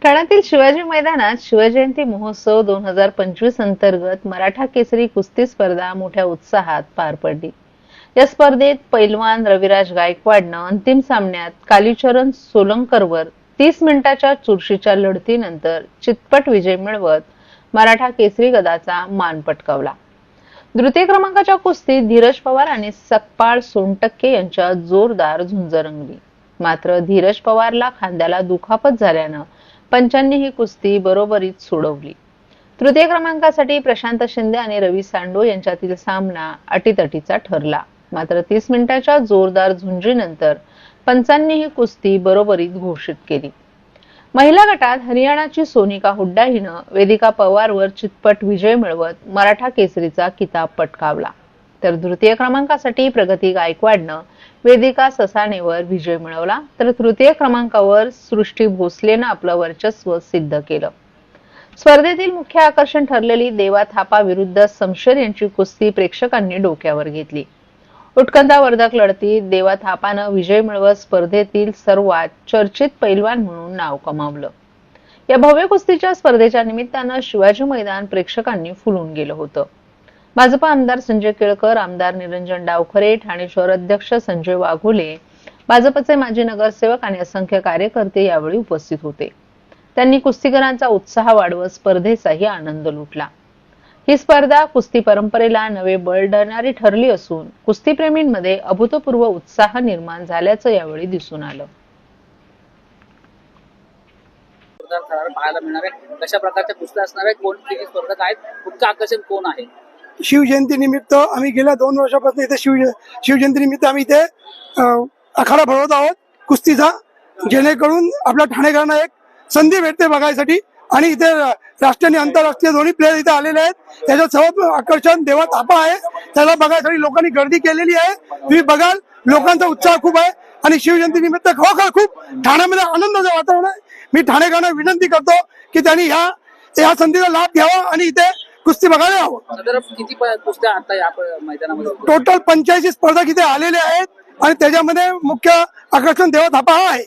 ठाण्यातील शिवाजी मैदानात शिवजयंती महोत्सव 2025 अंतर्गत मराठा केसरी कुस्ती स्पर्धा मोठ्या उत्साहात पार पडली। या स्पर्धेत पैलवान रविराज गायकवाडनं अंतिम सामन्यात कालीचरण सोलंकरवर 30 मिनिटाच्या चुरशीच्या लढतीनंतर चितपट विजय मिळवत मराठा केसरी गदाचा मान पटकावला। द्वितीय क्रमांकाच्या कुस्तीत धीरज पवार आणि सकपाळ सोनटक्के यांच्यात जोरदार झुंज रंगली। मात्र धीरज पवारला खांद्याला दुखापत झाल्यानं पंचांनी ही कुस्ती बरोबरीत सोडवली। तृतीय क्रमांकासाठी प्रशांत शिंदे आणि रवी सांडो यांच्यातील सामना अटीतटीचा ठरला। मात्र 30 मिनिटाच्या जोरदार झुंजीनंतर पंचांनी ही कुस्ती बरोबरीत घोषित केली। महिला गटात हरियाणाची सोनिका हुड्डा हिनं वेदिका पवारवर चितपट विजय मिळवत मराठा केसरीचा किताब पटकावला। तर तृतीय क्रमांकासाठी प्रगती गायकवाडनं वेदिका ससानेवर विजय मिळवला, तर तृतीय क्रमांकावर सृष्टी भोसलेनं आपलं वर्चस्व सिद्ध केलं। स्पर्धेतील मुख्य आकर्षण ठरलेली देवा थापा विरुद्ध समशेर यांची कुस्ती प्रेक्षकांनी डोक्यावर घेतली। उत्कंठावर्धक लढतीत देवा थापानं विजय मिळवत स्पर्धेतील सर्वात चर्चित पैलवान म्हणून नाव कमावलं। या भव्य कुस्तीच्या स्पर्धेच्या निमित्तानं शिवाजी मैदान प्रेक्षकांनी फुलून गेलं होतं। भाजप आमदार संजय केळकर, आमदार निरंजन डावखरे, ठाणे शहर अध्यक्ष संजय वाघोले, भाजपचे माजी नगरसेवक आणि असंख्य कार्यकर्ते यावेळी उपस्थित होते। त्यांनी कुस्तीगरांचा उत्साह वाढवत स्पर्धेचाही आनंद लुटला। ही स्पर्धा कुस्ती परंपरेला नवे बळ देणारी ठरली असून कुस्तीप्रेमींमध्ये अभूतपूर्व उत्साह निर्माण झाल्याचं यावेळी दिसून आलं। पाहायला मिळणार आहे कशा प्रकारच्या कुस्त्या असणार आहेत, कोणती स्पर्धक आहेत, मुख्य आकर्षण कोण आहे? शिवजयंती निमित्त आम्ही गेल्या 2 वर्षापासून इथे शिवजयंती निमित्त आम्ही इथे आखाडा भरवत आहोत कुस्तीचा, जेणेकरून आपल्या ठाणेकरांना एक संधी भेटते बघायसाठी। आणि इथे राष्ट्रीय आणि आंतरराष्ट्रीय दोन्ही प्लेयर इथे आलेले आहेत। त्याच्यात सर्व आकर्षण देवा थापा आहे, त्याला बघायसाठी लोकांनी गर्दी केलेली आहे। तुम्ही बघाल लोकांचा उत्साह खूप आहे आणि शिवजयंती निमित्त खरोखर खूप ठाण्यामध्ये आनंदाचं वातावरण आहे। मी ठाणेकरांना विनंती करतो की त्यांनी या संधीचा लाभ घ्यावा आणि इथे कुस्ती बघायला यावं। किती कुस्त्या आता या मैदानामध्ये? टोटल 85 स्पर्धक इथे आलेले आहेत आणि त्याच्यामध्ये मुख्य आकर्षण देवा थापा हा आहे।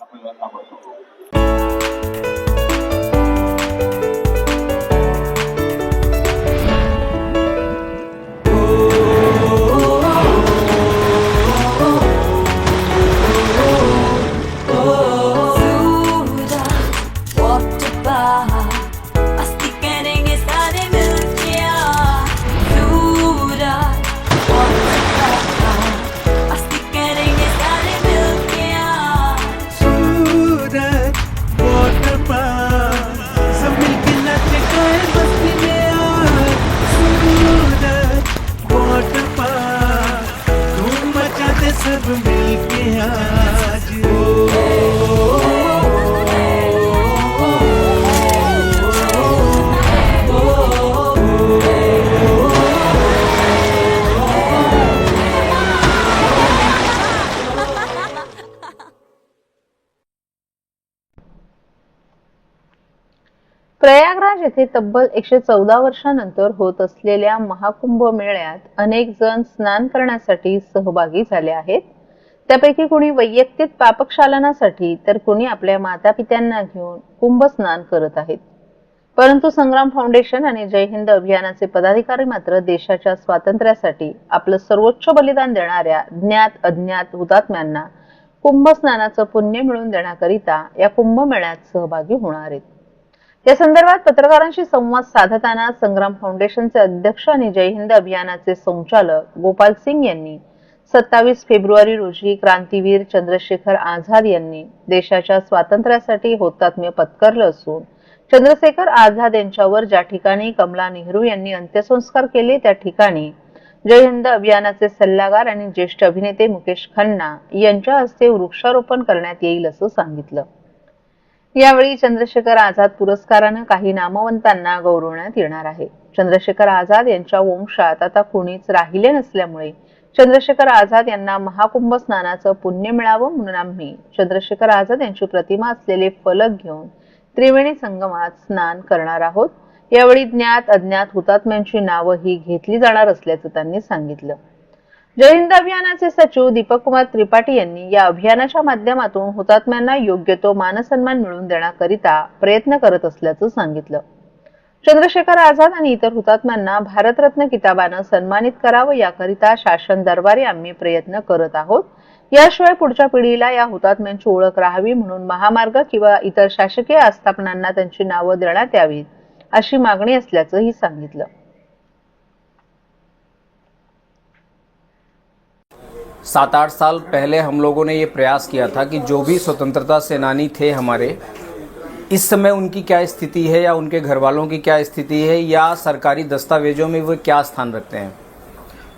सब मिलके आज प्रयागराज येथे तब्बल 114 वर्षांनंतर होत असलेल्या महाकुंभ मेळ्यात अनेक जण स्नान करण्यासाठी सहभागी झाले आहेत। त्यापैकी कोणी वैयक्तिक पापक्षालनासाठी तर कोणी आपल्या मातापित्यांना घेऊन कुंभ स्नान करत आहेत। परंतु संग्राम फाउंडेशन आणि जय हिंद अभियानाचे पदाधिकारी मात्र देशाच्या स्वातंत्र्यासाठी आपलं सर्वोच्च बलिदान देणाऱ्या ज्ञात अज्ञात हुतात्म्यांना कुंभ स्नानाचं पुण्य मिळवून देण्याकरिता या कुंभ मेळ्यात सहभागी होणार आहेत। या संदर्भात पत्रकारांशी संवाद साधताना संग्राम फाउंडेशनचे अध्यक्ष आणि जय हिंद अभियानाचे संचालक गोपाल सिंग यांनी 27 फेब्रुवारी रोजी क्रांतीवीर चंद्रशेखर आझाद यांनी देशाच्या स्वातंत्र्यासाठी हुतात्म्य पत्करलं असून चंद्रशेखर आझाद यांच्यावर ज्या ठिकाणी कमला नेहरू यांनी अंत्यसंस्कार केले त्या ठिकाणी जय हिंद अभियानाचे सल्लागार आणि ज्येष्ठ अभिनेते मुकेश खन्ना यांच्या हस्ते वृक्षारोपण करण्यात येईल असं सांगितलं। यावेळी चंद्रशेखर आझाद पुरस्कारानं काही नामवंतांना गौरवण्यात येणार आहे। चंद्रशेखर आझाद यांच्या वंशात आता कोणीच राहिले नसल्यामुळे चंद्रशेखर आझाद यांना महाकुंभ स्नानाचं पुण्य मिळावं म्हणून आम्ही चंद्रशेखर आझाद यांची प्रतिमा असलेले फलक घेऊन त्रिवेणी संगमात स्नान करणार आहोत। यावेळी ज्ञात अज्ञात हुतात्म्यांची नावं ही घेतली जाणार असल्याचं त्यांनी सांगितलं। जय हिंद अभियानाचे सचिव दीपक कुमार त्रिपाठी यांनी या अभियानाच्या माध्यमातून हुतात्म्यांना योग्य तो मानसन्मान मिळवून देण्याकरिता प्रयत्न करत असल्याचं सांगितलं. चंद्रशेखर आझाद आणि इतर हुतात्म्यांना भारतरत्न किताबानं सन्मानित करावं याकरिता शासन दरबारी आम्ही प्रयत्न करत आहोत. याशिवाय पुढच्या पिढीला या हुतात्म्यांची ओळख राहावी म्हणून महामार्ग किंवा इतर शासकीय आस्थापनांना त्यांची नावं देण्यात यावीत अशी मागणी असल्याचंही सांगितलं. 7-8 साल पहले हम लोगों ने ये प्रयास किया था कि जो भी स्वतंत्रता सेनानी थे हमारे, इस समय उनकी क्या स्थिति है या उनके घर वालों की क्या स्थिति है या सरकारी दस्तावेजों में वो क्या स्थान रखते हैं,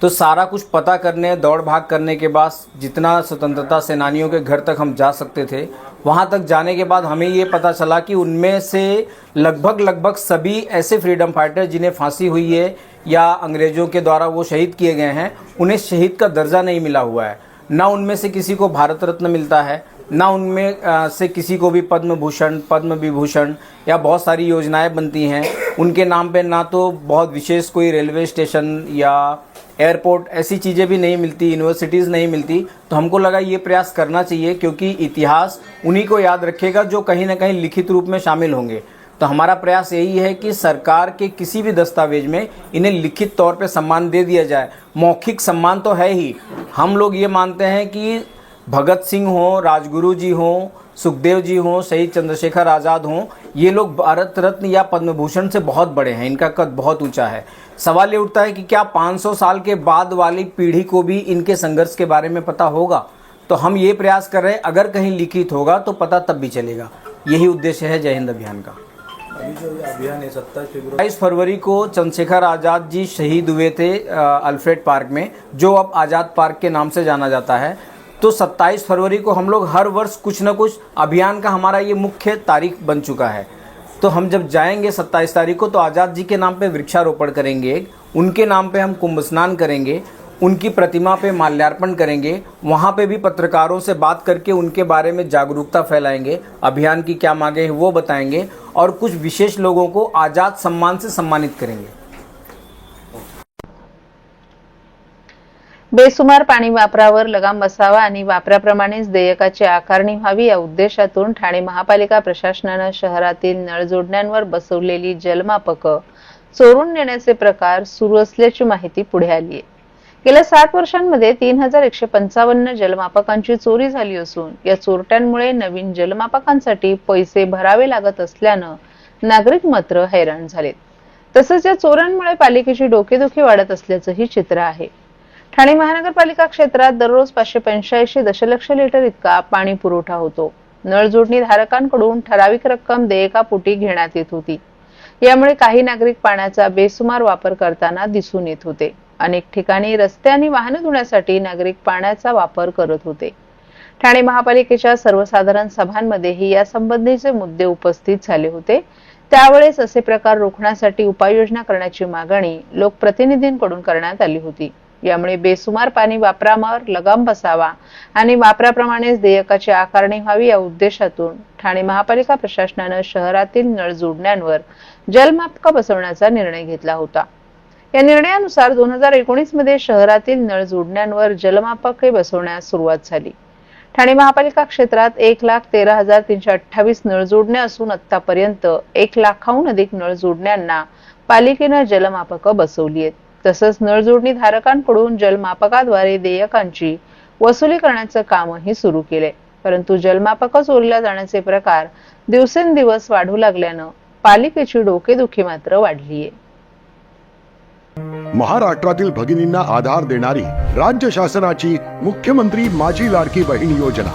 तो सारा कुछ पता करने दौड़ भाग करने के बाद जितना स्वतंत्रता सेनानियों के घर तक हम जा सकते थे, वहाँ तक जाने के बाद हमें ये पता चला कि उनमें से लगभग सभी ऐसे फ्रीडम फाइटर जिन्हें फांसी हुई है या अंग्रेज़ों के द्वारा वो शहीद किए गए हैं, उन्हें शहीद का दर्जा नहीं मिला हुआ है. ना उनमें से किसी को भारत रत्न मिलता है, ना उनमें से किसी को भी पद्म भूषण, पद्म विभूषण या बहुत सारी योजनाएं बनती हैं उनके नाम पे. ना तो बहुत विशेष कोई रेलवे स्टेशन या एयरपोर्ट ऐसी चीज़ें भी नहीं मिलती, यूनिवर्सिटीज़ नहीं मिलती. तो हमको लगा ये प्रयास करना चाहिए क्योंकि इतिहास उन्हीं को याद रखेगा जो कहीं ना कहीं लिखित रूप में शामिल होंगे. तो हमारा प्रयास यही है कि सरकार के किसी भी दस्तावेज में इन्हें लिखित तौर पे सम्मान दे दिया जाए. मौखिक सम्मान तो है ही. हम लोग ये मानते हैं कि भगत सिंह हो, राजगुरु जी हो, सुखदेव जी हों, शहीद चंद्रशेखर आज़ाद हों, ये लोग भारत रत्न या पद्म भूषण से बहुत बड़े हैं, इनका कद बहुत ऊंचा है. सवाल ये उठता है कि क्या 500 साल के बाद वाली पीढ़ी को भी इनके संघर्ष के बारे में पता होगा. तो हम ये प्रयास कर रहे हैं, अगर कहीं लिखित होगा तो पता तब भी चलेगा. यही उद्देश्य है जय हिंद अभियान का. अभी जो ये अभियान है 27 फरवरी को चंद्रशेखर आज़ाद जी शहीद हुए थे अल्फ्रेड पार्क में, जो अब आज़ाद पार्क के नाम से जाना जाता है. तो 27 फरवरी को हम लोग हर वर्ष कुछ न कुछ अभियान का हमारा ये मुख्य तारीख बन चुका है. तो हम जब जाएंगे 27 तारीख को तो आज़ाद जी के नाम पे वृक्षारोपण करेंगे, उनके नाम पे हम कुंभ स्नान करेंगे, उनकी प्रतिमा पे माल्यार्पण करेंगे, वहाँ पे भी पत्रकारों से बात करके उनके बारे में जागरूकता फैलाएंगे, अभियान की क्या मांगे हैं वो बताएंगे और कुछ विशेष लोगों को आज़ाद सम्मान से सम्मानित करेंगे. बेसुमार पाणी वापरावर लगाम बसावा आणि वापराप्रमाणेच देयकाची आकारणी व्हावी या उद्देशातून ठाणे महापालिका प्रशासनानं शहरातील नळ जोडण्यांवर बसवलेली जलमापकं चोरून नेण्याचे प्रकार सुरू असल्याची माहिती पुढे आली आहे. गेल्या 7 वर्षांमध्ये 3155 जलमापकांची चोरी झाली असून या चोरट्यांमुळे नवीन जलमापकांसाठी पैसे भरावे लागत असल्यानं नागरिक मात्र हैराण झालेत. तसंच या चोरांमुळे पालिकेची डोकेदुखी वाढत असल्याचंही चित्र आहे. ठाणे महानगरपालिका क्षेत्रात दररोज 585 दशलक्ष लिटर इतका पाणी पुरवठा होतो. नळ जोडणी धारकांकडून ठराविक रक्कम देयकापोटी घेण्यात येत होती. यामुळे काही नागरिक पाण्याचा बेसुमार वापर करताना दिसून येत होते. अनेक ठिकाणी रस्ते आणि वाहनं धुण्यासाठी नागरिक पाण्याचा वापर करत होते. ठाणे महापालिकेच्या सर्वसाधारण सभांमध्येही यासंबंधीचे मुद्दे उपस्थित झाले होते. त्यावेळेस असे प्रकार रोखण्यासाठी उपाययोजना करण्याची मागणी लोकप्रतिनिधींकडून करण्यात आली होती. यामुळे बेसुमार पाणी वापरावर लगाम बसावा आणि वापराप्रमाणेच देयकाची आकारणी व्हावी या उद्देशातून ठाणे महापालिका प्रशासनानं शहरातील नळ जोडण्यांवर जलमापकं बसवण्याचा निर्णय घेतला होता. या निर्णयानुसार 2019 मध्ये शहरातील नळ जोडण्यांवर जलमापके बसवण्यास सुरुवात झाली. ठाणे महापालिका क्षेत्रात 1,13,328 नळ जोडण्या असून आतापर्यंत 1 लाखाहून अधिक नळ जोडण्यांना पालिकेनं जलमापकं बसवली आहेत. तसंच नळ जोडणी धारकांकडून जलमापकाद्वारे देयकांची वसुली करण्याचं कामही सुरू केले. परंतु जलमापकं चोरल्या जाण्याचे प्रकार दिवसेंदिवस वाढू लागल्यानं पालिकेची डोकेदुखी मात्र वाढलीये. महाराष्ट्रातील भगिनींना आधार देणारी राज्य शासनाची मुख्यमंत्री माझी लाडकी बहीण योजना.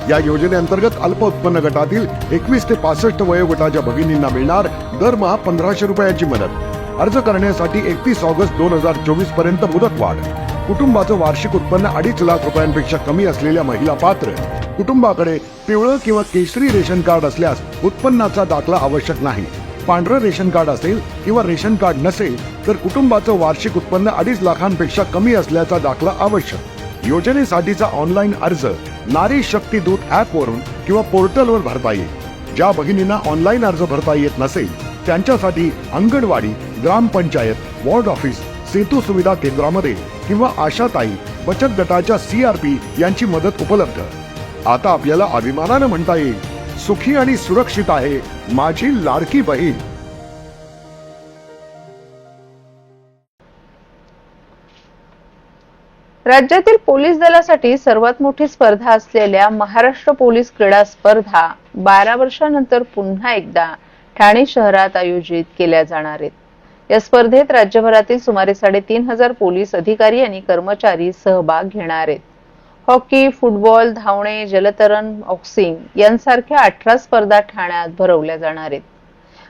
या योजनेअंतर्गत अल्प उत्पन्न गटातील 21 ते 65 वयोगटाच्या भगिनींना मिळणार दरमहा 1500 रुपयाची मदत. अर्ज करण्यासाठी 31 ऑगस्ट 2024 पर्यंत मुदतवाढ. कुटुंबाचं वार्षिक उत्पन्न 2.5 लाख रुपयांपेक्षा कमी असलेल्या महिला पात्र. कुटुंबाकडे पिवळं किंवा केशरी रेशन कार्ड असल्यास उत्पन्नाचा दाखला आवश्यक नाही. पांढरं रेशन कार्ड असेल किंवा रेशन कार्ड नसेल तर कुटुंबाचं वार्षिक उत्पन्न 2.5 लाखांपेक्षा कमी असल्याचा दाखला आवश्यक. योजनेसाठीचा ऑनलाईन अर्ज नारी शक्ती दूत ऍप वरून किंवा पोर्टलवर भरता येईल. ज्या भगिनींना ऑनलाईन अर्ज भरता येत नसेल त्यांच्यासाठी अंगणवाडी, ग्रामपंचायत, वॉर्ड ऑफिस, सेतू सुविधा केंद्रामध्ये किंवा आशाताई बचत गटाच्या CRP यांची मदत उपलब्ध. आता आपल्याला अभिमानानं म्हणता येईल, सुखी आणि सुरक्षित आहे माझी लाडकी बहीण. राज्यातील पोलीस दलासाठी सर्वात मोठी स्पर्धा असलेल्या महाराष्ट्र पोलीस क्रीडा स्पर्धा 12 वर्षांनंतर पुन्हा एकदा ठाणे शहरात आयोजित केल्या जाणार आहेत. या स्पर्धेत राज्यभरातील सुमारे 3,500 पोलीस अधिकारी आणि कर्मचारी सहभाग घेणार आहेत. हॉकी, फुटबॉल, धावणे, जलतरण, बॉक्सिंग यांसारख्या 18 स्पर्धा ठाण्यात भरवल्या जाणार आहेत.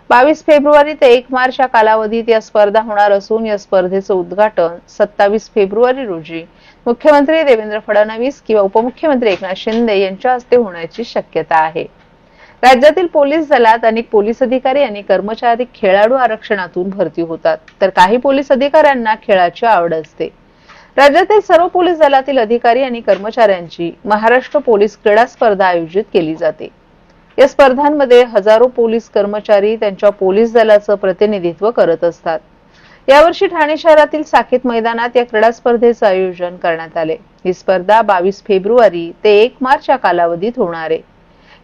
22 फेब्रुवारी ते 1 मार्च या कालावधीत या स्पर्धा होणार असून या स्पर्धेचं उद्घाटन 27 फेब्रुवारी रोजी मुख्यमंत्री देवेंद्र फडणवीस किंवा उपमुख्यमंत्री एकनाथ शिंदे यांच्या हस्ते होण्याची शक्यता आहे. राज्यातील पोलीस दलात अनेक पोलीस अधिकारी आणि कर्मचारी खेळाडू आरक्षणातून भरती होतात, तर काही पोलीस अधिकाऱ्यांना खेळाची आवड असते. राज्यातील सर्व पोलीस दलातील अधिकारी आणि कर्मचाऱ्यांची महाराष्ट्र पोलीस क्रीडा स्पर्धा आयोजित केली जाते. या स्पर्धांमध्ये हजारो पोलीस कर्मचारी त्यांच्या पोलीस दलाचं प्रतिनिधित्व करत असतात. यावर्षी ठाणे शहरातील साकेत मैदानात या क्रीडा स्पर्धेचं आयोजन करण्यात आले. ही स्पर्धा 22 फेब्रुवारी ते 1 मार्च या कालावधीत होणार आहे.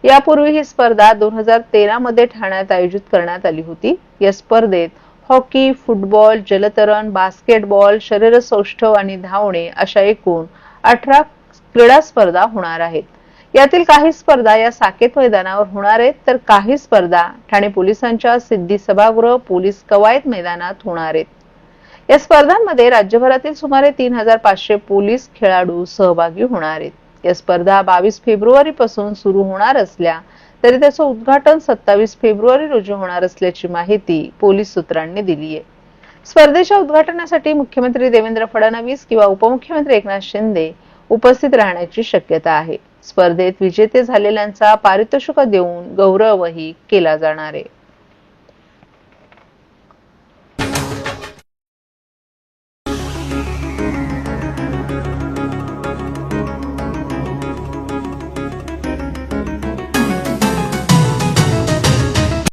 यापूर्वी ही स्पर्धा 2013 मध्ये ठाण्यात आयोजित करण्यात आली होती. या स्पर्धेत हॉकी, फुटबॉल, जलतरण, बास्केटबॉल, शरीरसौष्ठव आणि धावणे अशा एकूण 18 क्रीडा स्पर्धा होणार आहेत. यातील काही स्पर्धा या साकेत मैदानावर होणार आहेत, तर काही स्पर्धा ठाणे पोलिसांच्या सिद्धी सभागृह पोलीस कवायत मैदानात होणार आहेत. या स्पर्धांमध्ये राज्यभरातील सुमारे 3,500 पोलीस खेळाडू सहभागी होणार आहेत. या स्पर्धा 22 फेब्रुवारी पासून सुरू होणार असल्या तरी त्याचं उद्घाटन 27 फेब्रुवारी रोजी होणार असल्याची माहिती पोलीस सूत्रांनी दिली आहे. स्पर्धेच्या उद्घाटनासाठी मुख्यमंत्री देवेंद्र फडणवीस किंवा उपमुख्यमंत्री एकनाथ शिंदे उपस्थित राहण्याची शक्यता आहे. स्पर्धेत विजेते झालेल्यांचा पारितोषिक देऊन गौरवही केला जाणार आहे.